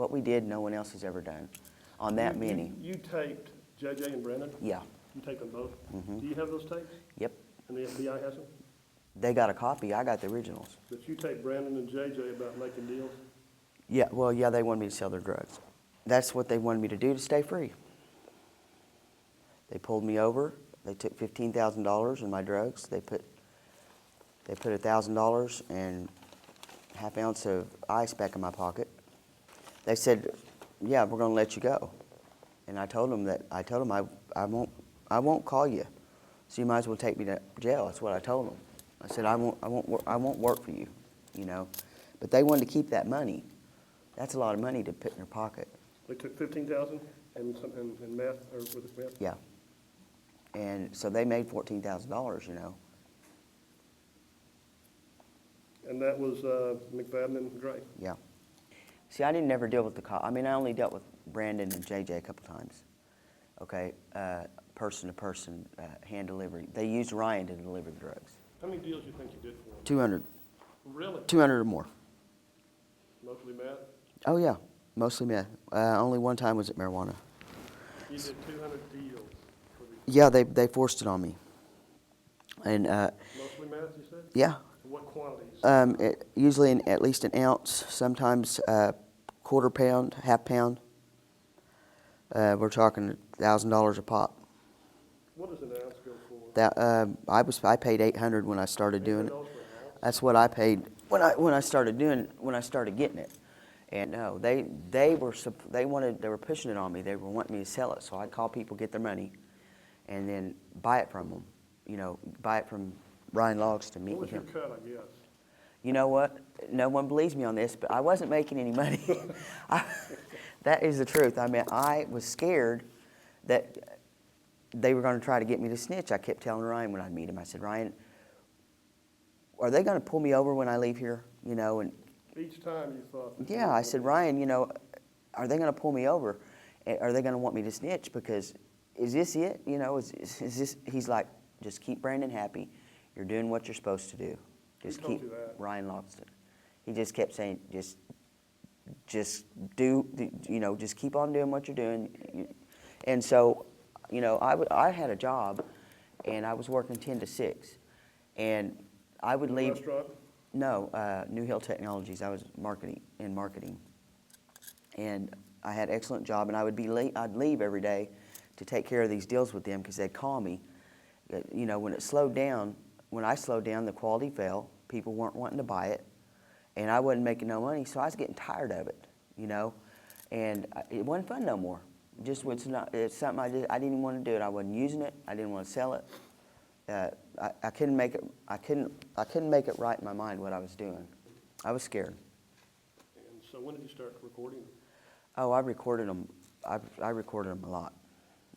What we did, no one else has ever done on that many. You taped JJ and Brandon? Yeah. You taped them both? Mm-hmm. Do you have those tapes? Yep. And the FBI has them? They got a copy. I got the originals. But you taped Brandon and JJ about making deals? Yeah, well, yeah, they wanted me to sell their drugs. That's what they wanted me to do to stay free. They pulled me over. They took $15,000 in my drugs. They put $1,000 and half ounce of ice back in my pocket. They said, "Yeah, we're going to let you go." And I told them I won't call you. So you might as well take me to jail. That's what I told them. I said, I won't work for you, you know. But they wanted to keep that money. That's a lot of money to put in their pocket. They took $15,000 and meth, or was it meth? Yeah. And so they made $14,000, you know. And that was McFadden and Gray? Yeah. See, I didn't never deal with the cop. I mean, I only dealt with Brandon and JJ a couple times. Okay, person to person, hand delivery. They used Ryan to deliver the drugs. How many deals do you think you did for them? 200. Really? 200 or more. Mostly meth? Oh yeah, mostly meth. Only one time was it marijuana. You did 200 deals for the... Yeah, they forced it on me. And Mostly meth, you said? yeah. What quantities? Usually at least an ounce, sometimes quarter pound, half pound. We're talking $1,000 a pop. What does an ounce go for? That I paid $800 when I started doing it. That's what I paid when I started getting it. And no, they were pushing it on me. They were wanting me to sell it. So I'd call people, get their money, and then buy it from them. You know, buy it from Ryan Logs to meet with him. What was your cut, I guess? You know what? No one believes me on this, but I wasn't making any money. That is the truth. I mean, I was scared that they were going to try to get me to snitch. I kept telling Ryan when I'd meet him, I said, "Ryan, are they going to pull me over when I leave here?" You know, and each time you thought... Yeah, I said, "Ryan, you know, are they going to pull me over? Are they going to want me to snitch? Because is this it? You know, is this?" He's like, "Just keep Brandon happy. You're doing what you're supposed to do. Just keep." Ryan Logston. He just kept saying, just do, you know, just keep on doing what you're doing. And so, you know, I had a job, and I was working 10 to 6, and I would leave. Restaurant? No, New Hill Technologies. I was in marketing, and I had an excellent job, and I'd leave every day to take care of these deals with them because they'd call me. You know, when I slowed down, the quality fell. People weren't wanting to buy it, and I wasn't making no money, so I was getting tired of it, you know, and it wasn't fun no more. It's something I didn't even want to do it. I wasn't using it. I didn't want to sell it. I couldn't make it. I couldn't make it right in my mind what I was doing. I was scared. And so when did you start recording them? Oh, I recorded them. I recorded them a lot.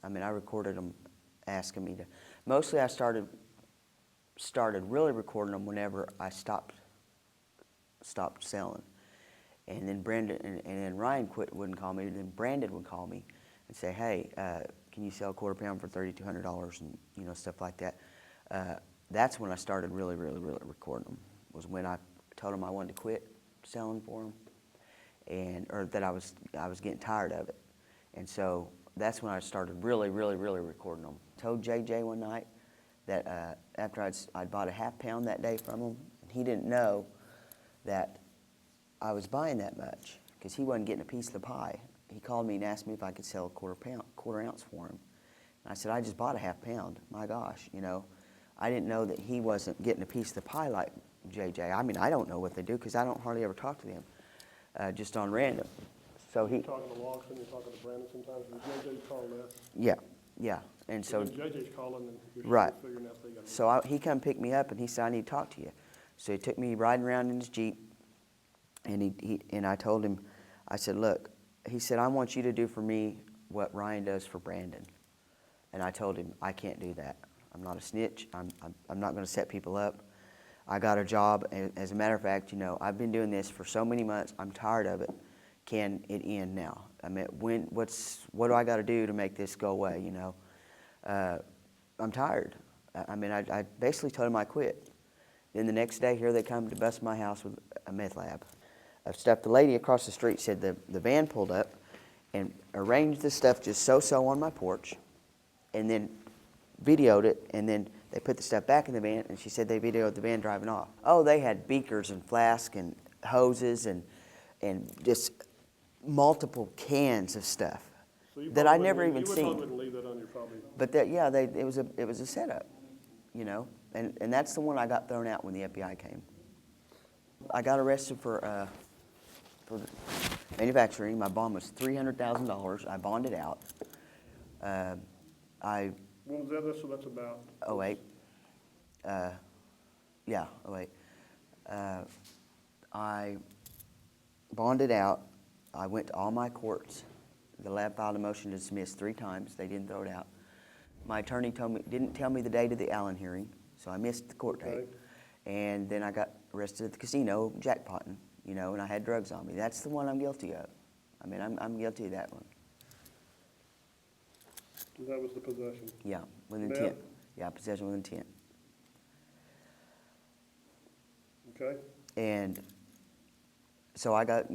I mean, I recorded them asking me to. Mostly, I started really recording them whenever I stopped selling, and then Brandon and then Ryan wouldn't call me. And then Brandon would call me and say, "Hey, can you sell a quarter pound for $3,200?" and you know, stuff like that. That's when I started really recording them. Was when I told them I wanted to quit selling for them, or that I was getting tired of it, and so that's when I started really recording them. Told JJ one night that after I'd bought a half pound that day from him, and he didn't know that I was buying that much because he wasn't getting a piece of the pie. He called me and asked me if I could sell a quarter ounce for him. And I said, "I just bought a half pound. My gosh, you know." I didn't know that he wasn't getting a piece of the pie like JJ. I mean, I don't know what they do because I don't hardly ever talk to them, just on random. So You're talking to Logston, you're talking to Brandon sometimes, and JJ's calling us. Yeah, and so JJ's calling, and you're right. figuring out they got. So he come pick me up, and he said, "I need to talk to you." So he took me riding around in his Jeep, and I told him, I said, "Look," he said, "I want you to do for me what Ryan does for Brandon." And I told him, "I can't do that. I'm not a snitch. I'm not going to set people up. I got a job. As a matter of fact, you know, I've been doing this for so many months. I'm tired of it. Can it end now? I mean, what do I got to do to make this go away? You know, I'm tired." I mean, I basically told him I quit. Then the next day, here they come to bust my house with a meth lab. of stuff. The lady across the street said the van pulled up and arranged the stuff just so on my porch, and then videoed it, and then they put the stuff back in the van, and she said they videoed the van driving off. Oh, they had beakers and flasks and hoses and just multiple cans of stuff So you that I probably never wouldn't- even you seen. probably wouldn't leave that on your property. But that, yeah, it was a setup, you know, and that's the one I got thrown out when the FBI came. I got arrested for manufacturing. My bond was $300,000. I bonded out. When was that? So that's about? 08. Yeah, 08. I bonded out. I went to all my courts. The lab filed a motion to dismiss 3 times. They didn't throw it out. My attorney didn't tell me the date of the Allen hearing, so I missed the court date. Okay. And then I got arrested at the casino, jackpotting, you know, and I had drugs on me. That's the one I'm guilty of. I mean, I'm guilty of that one. That was the possession. Yeah, with Meth? intent. Yeah, possession with intent. Okay. And so I got,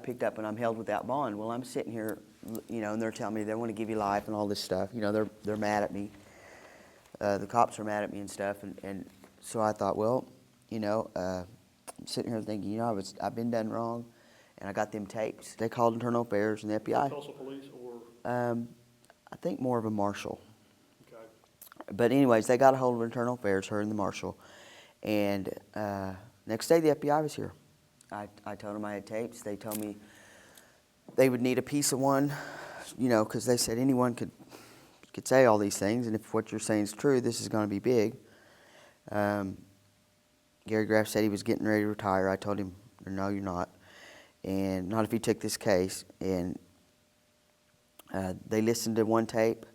picked up and I'm held without bond. Well, I'm sitting here, you know, and they're telling me they want to give you life and all this stuff. You know, they're mad at me. The cops are mad at me and stuff. And so I thought, well, you know, I'm sitting here thinking, you know, I've been done wrong. And I got them tapes. They called Internal Affairs and the FBI. Tulsa police or? I think more of a marshal. Okay. But anyways, they got a hold of Internal Affairs, her and the marshal. And next day, the FBI was here. I told them I had tapes. They told me they would need a piece of one, you know, because they said anyone could say all these things, and if what you're saying is true, this is going to be big. Gary Graff said he was getting ready to retire. I told him, no, you're not, and not if he took this case. And they listened to one tape.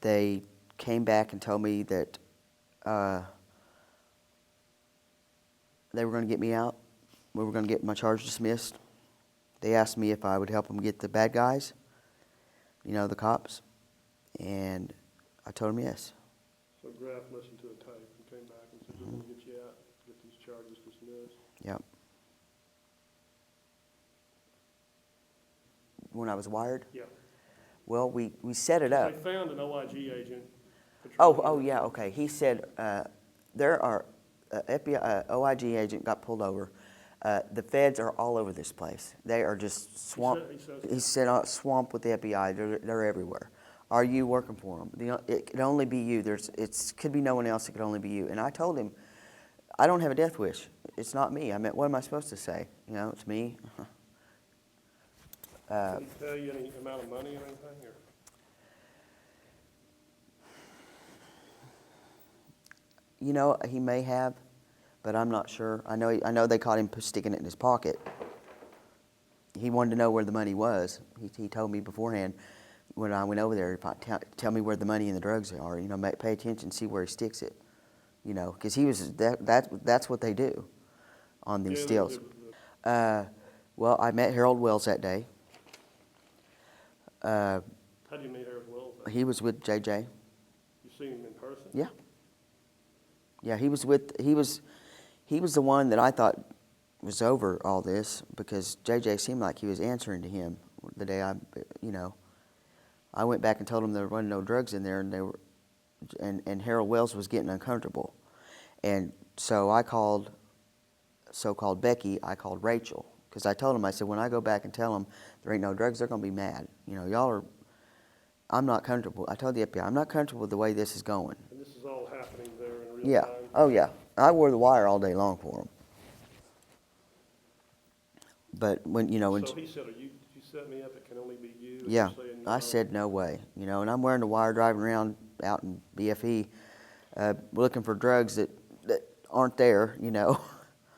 They came back and told me that they were going to get me out. We were going to get my charge dismissed. They asked me if I would help them get the bad guys, you know, the cops. And I told them yes. So Graff listened to a tape and came back and said, we're going to get you out, get these charges dismissed. Yep. When I was wired? Yeah. Well, we set it up. They found an OIG agent. Oh, yeah, okay. He said there are FBI, OIG agent got pulled over. The feds are all over this place. They are just swamped. He said swamped with the FBI. They're everywhere. Are you working for them? It could only be you. It could be no one else. It could only be you. And I told him, I don't have a death wish. It's not me. I mean, what am I supposed to say? You know, it's me. Did he tell you any amount of money or anything? Or? You know, he may have, but I'm not sure. I know they caught him sticking it in his pocket. He wanted to know where the money was. He told me beforehand when I went over there, tell me where the money and the drugs are. You know, pay attention, see where he sticks it. You know, because that's what they do on these deals. Well, I met Harold Wells that day. How did you meet Harold Wells? He was with JJ. You seen him in person? Yeah. Yeah, he was the one that I thought was over all this, because JJ seemed like he was answering to him the day I went back and told him there wasn't no drugs in there, and Harold Wells was getting uncomfortable. And so I called so-called Becky, I called Rachel, because I told him, I said, when I go back and tell them there ain't no drugs, they're going to be mad. You know, I'm not comfortable. I told the FBI, I'm not comfortable with the way this is going. And this is all happening there in real Yeah. time? Oh, yeah. I wore the wire all day long for them. But when, you know, when... So he said, you set me up, it can only be you? And Yeah. you're saying I said, no way. You know, and I'm wearing the wire driving around out in BFE looking for drugs that aren't there, you know.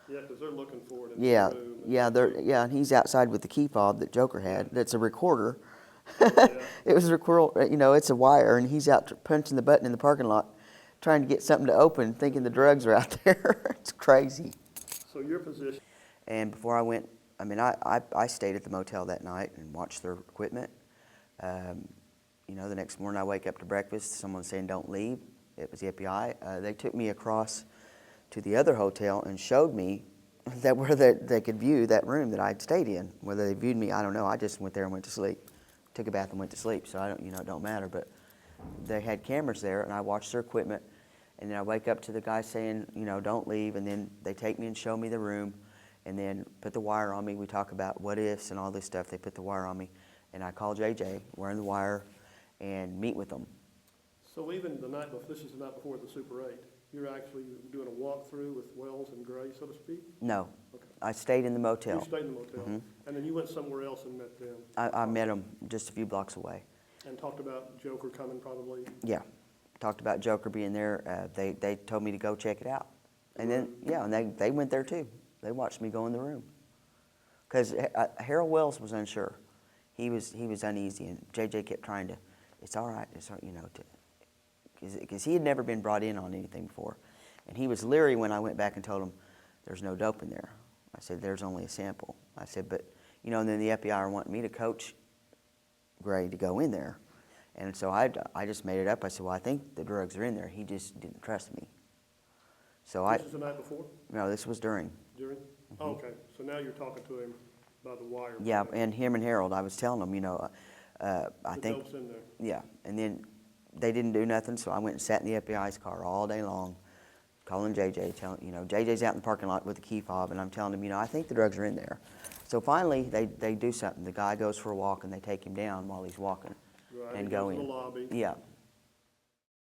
Yeah, because they're looking for it in Yeah. the room. Yeah, and he's outside with the key fob that Joker had. That's a recorder. Yeah. It was a recorder, you know, it's a wire, and he's out punching the button in the parking lot trying to get something to open, thinking the drugs are out there. It's crazy. So your position... And before I went, I mean, I stayed at the motel that night and watched their equipment. You know, the next morning I wake up to breakfast, someone saying don't leave. It was the FBI. They took me across to the other hotel and showed me that where they could view that room that I'd stayed in. Whether they viewed me, I don't know. I just went there and went to sleep, took a bath and went to sleep. So I don't, it don't matter. But they had cameras there, and I watched their equipment. And then I wake up to the guy saying, don't leave. And then they take me and show me the room, and then put the wire on me. We talk about what ifs and all this stuff. They put the wire on me, and I call JJ, wearing the wire, and meet with them. So even the night before, this is the night before the Super 8, you're actually doing a walkthrough with Wells and Gray, so to speak? No, Okay. I stayed in the motel. You stayed in the motel, Mhm. and then you went somewhere else and met them? I met them just a few blocks away. And talked about Joker coming probably? Yeah, talked about Joker being there. They told me to go check it out, and then and they went there too. They watched me go in the room because Harold Wells was unsure. He was uneasy, and JJ kept trying to. It's all right. It's all, because he had never been brought in on anything before, and he was leery when I went back and told him there's no dope in there. I said there's only a sample. I said, but and then the FBI wanted me to coach Gray to go in there. And so I just made it up. I said, well, I think the drugs are in there. He just didn't trust me. So This is the night before? No, this was during. During? Oh, okay, so now you're talking to him about the wire. Yeah, and him and Harold, I was telling them, I The think, dope's in there. yeah. And then they didn't do nothing, so I went and sat in the FBI's car all day long, calling JJ, JJ's out in the parking lot with the key fob, and I'm telling him, I think the drugs are in there. So finally, they do something. The guy goes for a walk, and they take him down while he's walking. Right, And he go goes to in. the lobby. Yeah,